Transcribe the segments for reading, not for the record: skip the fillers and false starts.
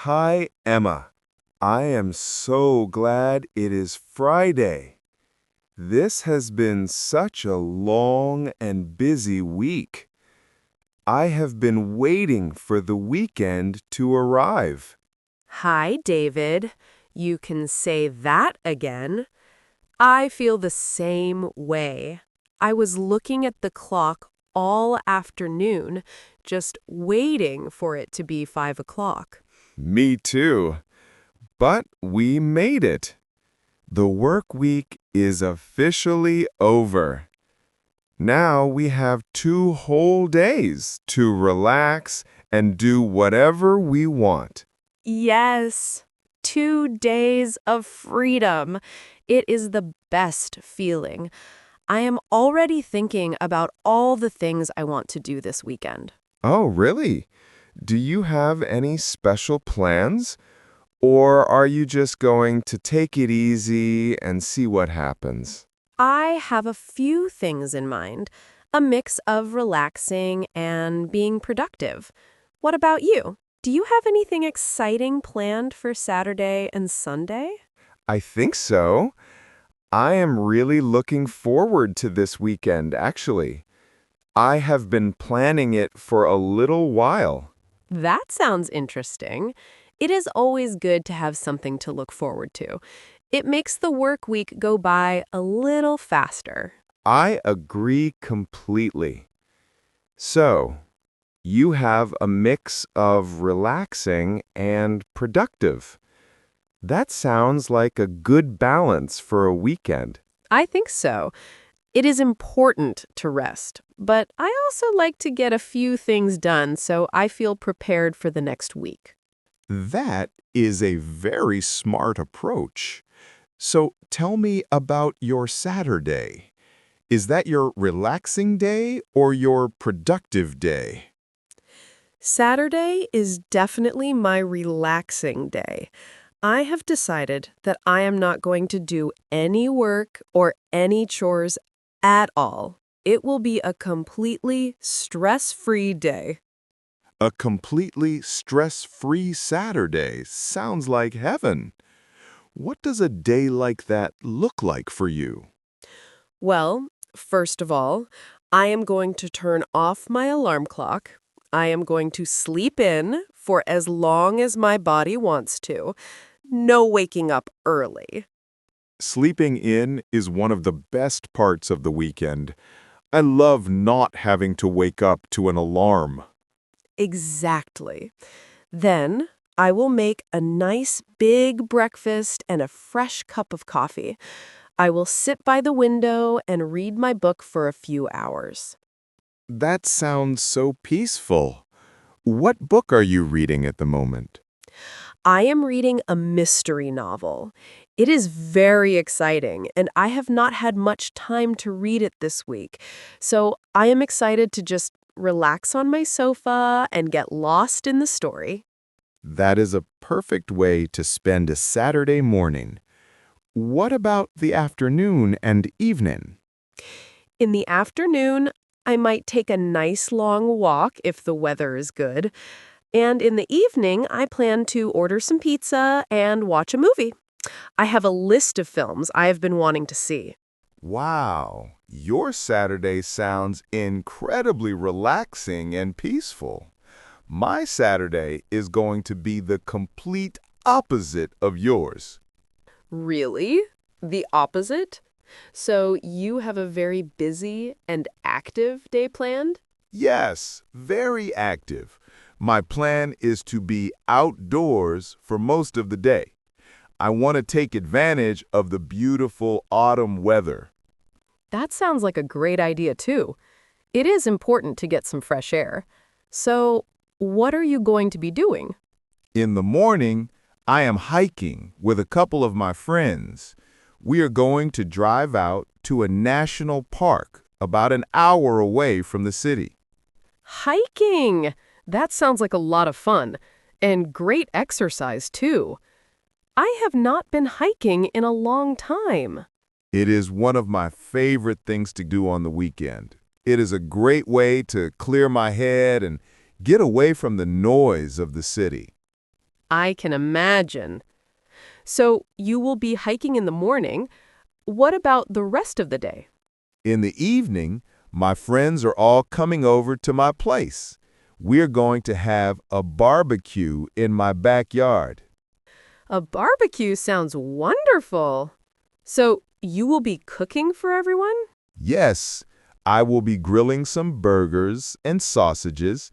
Hi, Emma. I am so glad it is Friday. This has been such a long and busy week. I have been waiting for the weekend to arrive. Hi, David. You can say that again. I feel the same way. I was looking at the clock all afternoon, just waiting for it to be 5 o'clock. Me too. But we made it. The work week is officially over. Now we have 2 whole days to relax and do whatever we want. Yes, 2 days of freedom. It is the best feeling. I am already thinking about all the things I want to do this weekend. Oh, really? Do you have any special plans? Or are you just going to take it easy and see what happens? I have a few things in mind, a mix of relaxing and being productive. What about you? Do you have anything exciting planned for Saturday and Sunday? I think so. I am really looking forward to this weekend, actually. I have been planning it for a little while. That sounds interesting. It is always good to have something to look forward to. It makes the work week go by a little faster. I agree completely. So, you have a mix of relaxing and productive. That sounds like a good balance for a weekend. I think so. It is important to rest, but I also like to get a few things done so I feel prepared for the next week. That is a very smart approach. So tell me about your Saturday. Is that your relaxing day or your productive day? Saturday is definitely my relaxing day. I have decided that I am not going to do any work or any chores at all. It will be a completely stress-free day. A completely stress-free Saturday sounds like heaven. What does a day like that look like for you? Well, first of all, I am going to turn off my alarm clock. I am going to sleep in for as long as my body wants to. No waking up early. Sleeping in is one of the best parts of the weekend. I love not having to wake up to an alarm. Exactly. Then I will make a nice big breakfast and a fresh cup of coffee. I will sit by the window and read my book for a few hours. That sounds so peaceful. What book are you reading at the moment? I am reading a mystery novel. It is very exciting, and I have not had much time to read it this week. So I am excited to just relax on my sofa and get lost in the story. That is a perfect way to spend a Saturday morning. What about the afternoon and evening? In the afternoon, I might take a nice long walk if the weather is good. And in the evening, I plan to order some pizza and watch a movie. I have a list of films I have been wanting to see. Wow, your Saturday sounds incredibly relaxing and peaceful. My Saturday is going to be the complete opposite of yours. Really? The opposite? So you have a very busy and active day planned? Yes, very active. My plan is to be outdoors for most of the day. I want to take advantage of the beautiful autumn weather. That sounds like a great idea, too. It is important to get some fresh air. So, what are you going to be doing? In the morning, I am hiking with a couple of my friends. We are going to drive out to a national park about an hour away from the city. Hiking! That sounds like a lot of fun. And great exercise, too. I have not been hiking in a long time. It is one of my favorite things to do on the weekend. It is a great way to clear my head and get away from the noise of the city. I can imagine. So you will be hiking in the morning. What about the rest of the day? In the evening, my friends are all coming over to my place. We're going to have a barbecue in my backyard. A barbecue sounds wonderful. So you will be cooking for everyone? Yes, I will be grilling some burgers and sausages,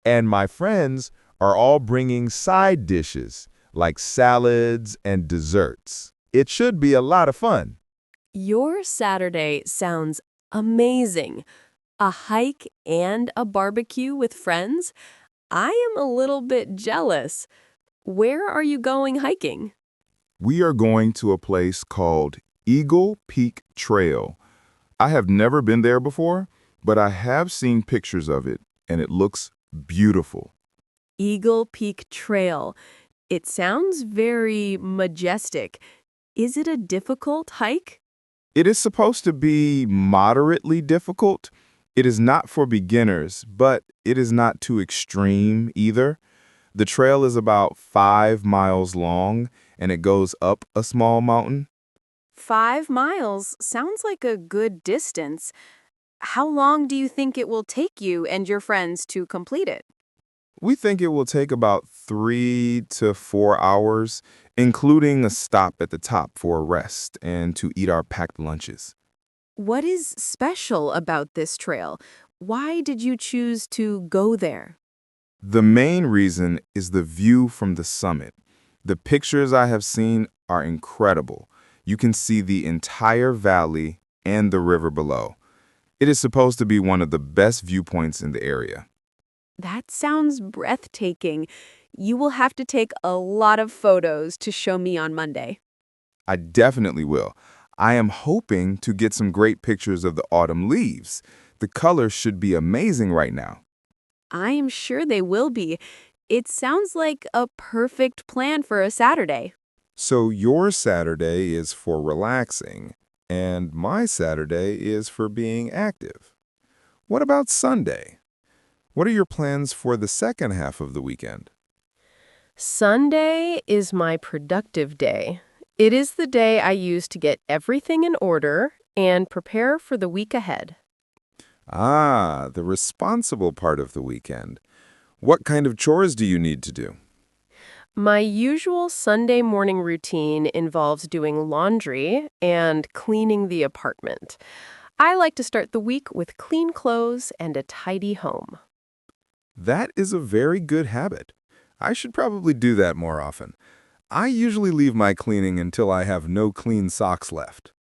and my friends are all bringing side dishes like salads and desserts. It should be a lot of fun. Your Saturday sounds amazing. A hike and a barbecue with friends? I am a little bit jealous. Where are you going hiking? We are going to a place called Eagle Peak Trail. I have never been there before, but I have seen pictures of it, and it looks beautiful. Eagle Peak Trail. It sounds very majestic. Is it a difficult hike? It is supposed to be moderately difficult. It is not for beginners, but it is not too extreme either. The trail is about 5 miles long, and it goes up a small mountain. 5 miles sounds like a good distance. How long do you think it will take you and your friends to complete it? We think it will take about 3 to 4 hours, including a stop at the top for a rest and to eat our packed lunches. What is special about this trail? Why did you choose to go there? The main reason is the view from the summit. The pictures I have seen are incredible. You can see the entire valley and the river below. It is supposed to be one of the best viewpoints in the area. That sounds breathtaking. You will have to take a lot of photos to show me on Monday. I definitely will. I am hoping to get some great pictures of the autumn leaves. The colors should be amazing right now. I am sure they will be. It sounds like a perfect plan for a Saturday. So your Saturday is for relaxing, and my Saturday is for being active. What about Sunday? What are your plans for the second half of the weekend? Sunday is my productive day. It is the day I use to get everything in order and prepare for the week ahead. Ah, the responsible part of the weekend. What kind of chores do you need to do? My usual Sunday morning routine involves doing laundry and cleaning the apartment. I like to start the week with clean clothes and a tidy home. That is a very good habit. I should probably do that more often. I usually leave my cleaning until I have no clean socks left.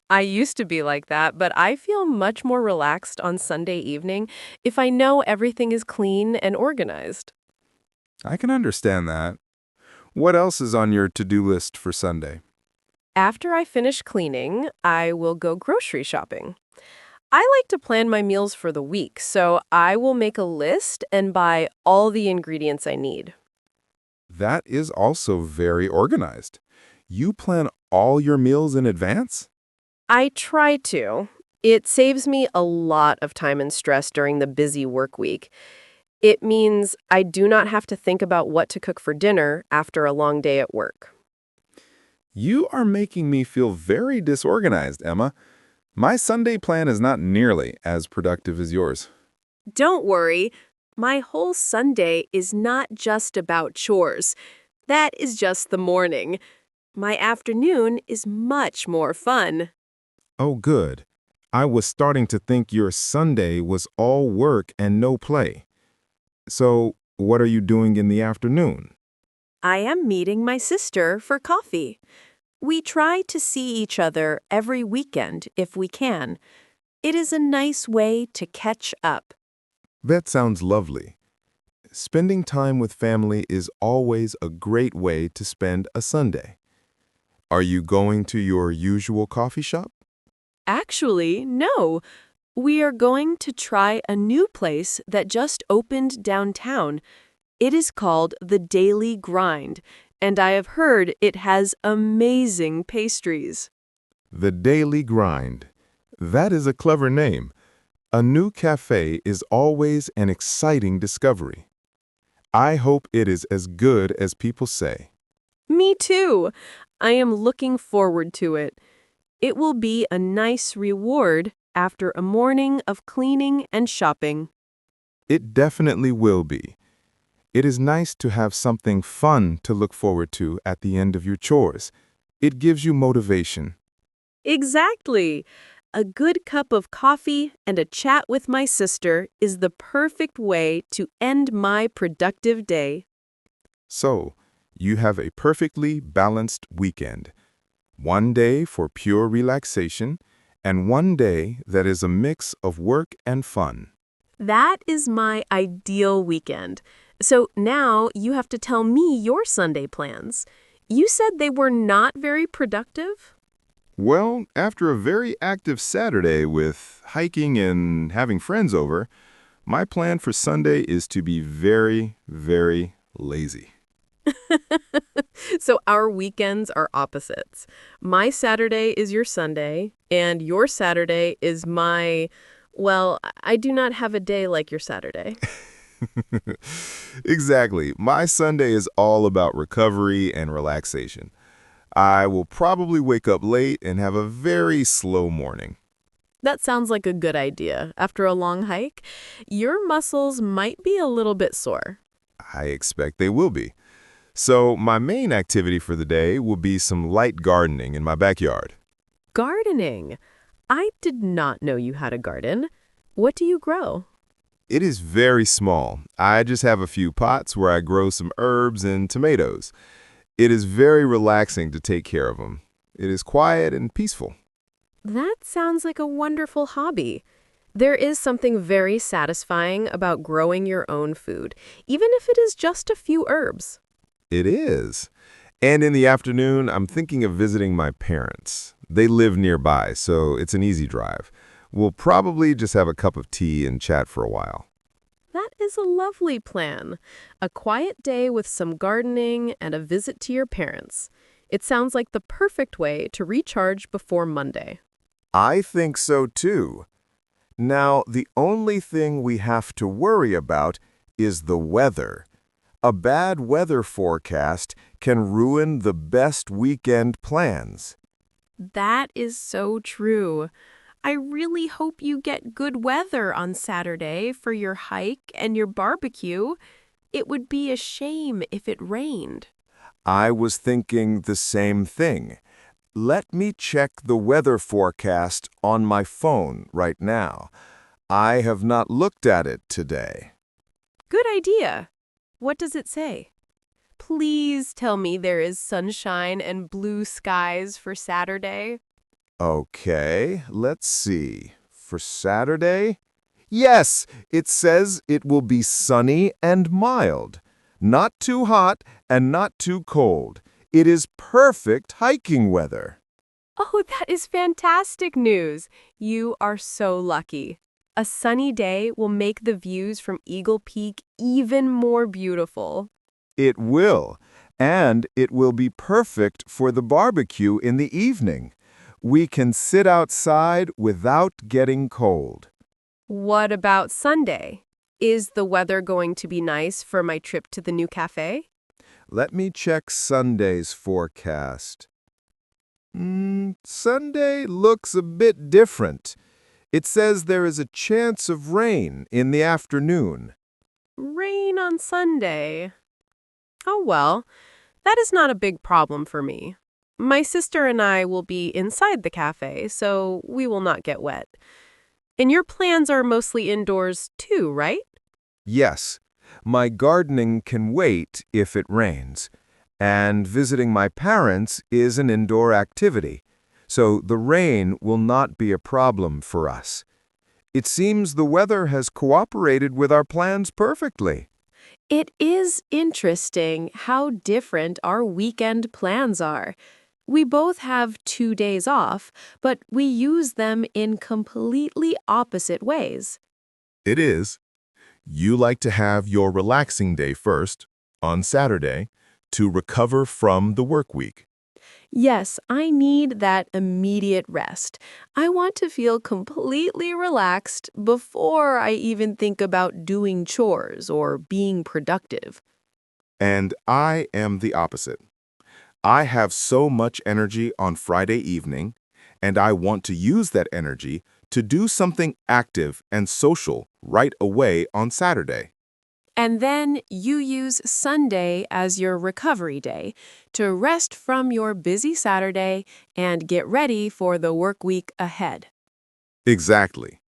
I used to be like that, but I feel much more relaxed on Sunday evening if I know everything is clean and organized. I can understand that. What else is on your to-do list for Sunday? After I finish cleaning, I will go grocery shopping. I like to plan my meals for the week, so I will make a list and buy all the ingredients I need. That is also very organized. You plan all your meals in advance? I try to. It saves me a lot of time and stress during the busy work week. It means I do not have to think about what to cook for dinner after a long day at work. You are making me feel very disorganized, Emma. My Sunday plan is not nearly as productive as yours. Don't worry, my whole Sunday is not just about chores. That is just the morning. My afternoon is much more fun. Oh, good. I was starting to think your Sunday was all work and no play. So, what are you doing in the afternoon? I am meeting my sister for coffee. We try to see each other every weekend if we can. It is a nice way to catch up. That sounds lovely. Spending time with family is always a great way to spend a Sunday. Are you going to your usual coffee shop? Actually, no. We are going to try a new place that just opened downtown. It is called The Daily Grind, and I have heard it has amazing pastries. The Daily Grind. That is a clever name. A new cafe is always an exciting discovery. I hope it is as good as people say. Me too. I am looking forward to it. It will be a nice reward after a morning of cleaning and shopping. It definitely will be. It is nice to have something fun to look forward to at the end of your chores. It gives you motivation. Exactly. A good cup of coffee and a chat with my sister is the perfect way to end my productive day. So, you have a perfectly balanced weekend. One day for pure relaxation, and one day that is a mix of work and fun. That is my ideal weekend. So now you have to tell me your Sunday plans. You said they were not very productive? Well, after a very active Saturday with hiking and having friends over, my plan for Sunday is to be very, very lazy. So our weekends are opposites. My Saturday is your Sunday, and your Saturday is my, well, I do not have a day like your Saturday. Exactly. My Sunday is all about recovery and relaxation. I will probably wake up late and have a very slow morning. That sounds like a good idea. After a long hike, your muscles might be a little bit sore. I expect they will be. So my main activity for the day will be some light gardening in my backyard. Gardening. I did not know you had a garden. What do you grow? It is very small. I just have a few pots where I grow some herbs and tomatoes. It is very relaxing to take care of them. It is quiet and peaceful. That sounds like a wonderful hobby. There is something very satisfying about growing your own food, even if it is just a few herbs. It is. And in the afternoon, I'm thinking of visiting my parents. They live nearby, so it's an easy drive. We'll probably just have a cup of tea and chat for a while. That is a lovely plan. A quiet day with some gardening and a visit to your parents. It sounds like the perfect way to recharge before Monday. I think so too. Now, the only thing we have to worry about is the weather. A bad weather forecast can ruin the best weekend plans. That is so true. I really hope you get good weather on Saturday for your hike and your barbecue. It would be a shame if it rained. I was thinking the same thing. Let me check the weather forecast on my phone right now. I have not looked at it today. Good idea. What does it say? Please tell me there is sunshine and blue skies for Saturday. Okay, let's see. For Saturday? Yes, it says it will be sunny and mild. Not too hot and not too cold. It is perfect hiking weather. Oh, that is fantastic news. You are so lucky. A sunny day will make the views from Eagle Peak even more beautiful. It will, and it will be perfect for the barbecue in the evening. We can sit outside without getting cold. What about Sunday? Is the weather going to be nice for my trip to the new cafe? Let me check Sunday's forecast. Sunday looks a bit different. It says there is a chance of rain in the afternoon. Rain on Sunday. Oh well, that is not a big problem for me. My sister and I will be inside the cafe, so we will not get wet. And your plans are mostly indoors too, right? Yes, my gardening can wait if it rains. And visiting my parents is an indoor activity, so the rain will not be a problem for us. It seems the weather has cooperated with our plans perfectly. It is interesting how different our weekend plans are. We both have 2 days off, but we use them in completely opposite ways. It is. You like to have your relaxing day first, on Saturday, to recover from the work week. Yes, I need that immediate rest. I want to feel completely relaxed before I even think about doing chores or being productive. And I am the opposite. I have so much energy on Friday evening, and I want to use that energy to do something active and social right away on Saturday. And then you use Sunday as your recovery day to rest from your busy Saturday and get ready for the work week ahead. Exactly.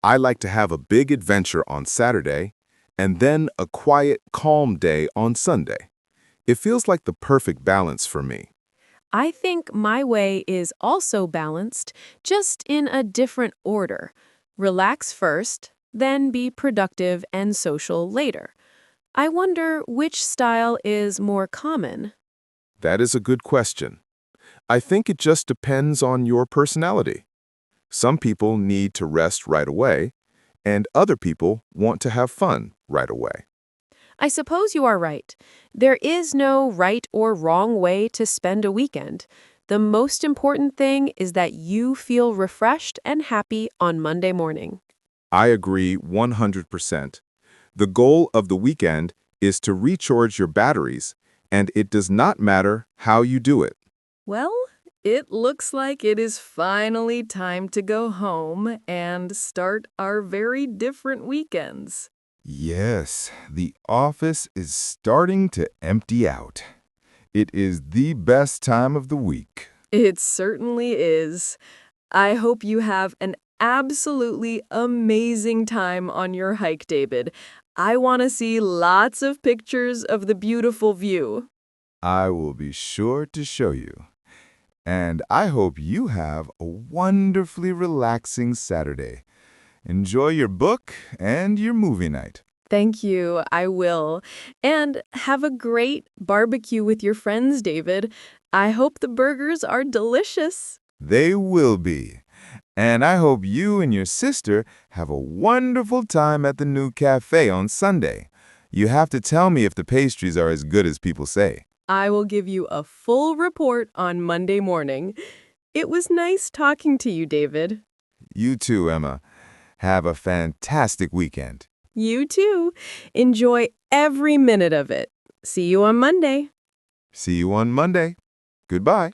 I like to have a big adventure on Saturday and then a quiet, calm day on Sunday. It feels like the perfect balance for me. I think my way is also balanced, just in a different order. Relax first, then be productive and social later. I wonder which style is more common. That is a good question. I think it just depends on your personality. Some people need to rest right away, and other people want to have fun right away. I suppose you are right. There is no right or wrong way to spend a weekend. The most important thing is that you feel refreshed and happy on Monday morning. I agree 100%. The goal of the weekend is to recharge your batteries, and it does not matter how you do it. Well, it looks like it is finally time to go home and start our very different weekends. Yes, the office is starting to empty out. It is the best time of the week. It certainly is. I hope you have an absolutely amazing time on your hike, David. I want to see lots of pictures of the beautiful view. I will be sure to show you. And I hope you have a wonderfully relaxing Saturday. Enjoy your book and your movie night. Thank you, I will. And have a great barbecue with your friends, David. I hope the burgers are delicious. They will be. And I hope you and your sister have a wonderful time at the new cafe on Sunday. You have to tell me if the pastries are as good as people say. I will give you a full report on Monday morning. It was nice talking to you, David. You too, Emma. Have a fantastic weekend. You too. Enjoy every minute of it. See you on Monday. See you on Monday. Goodbye.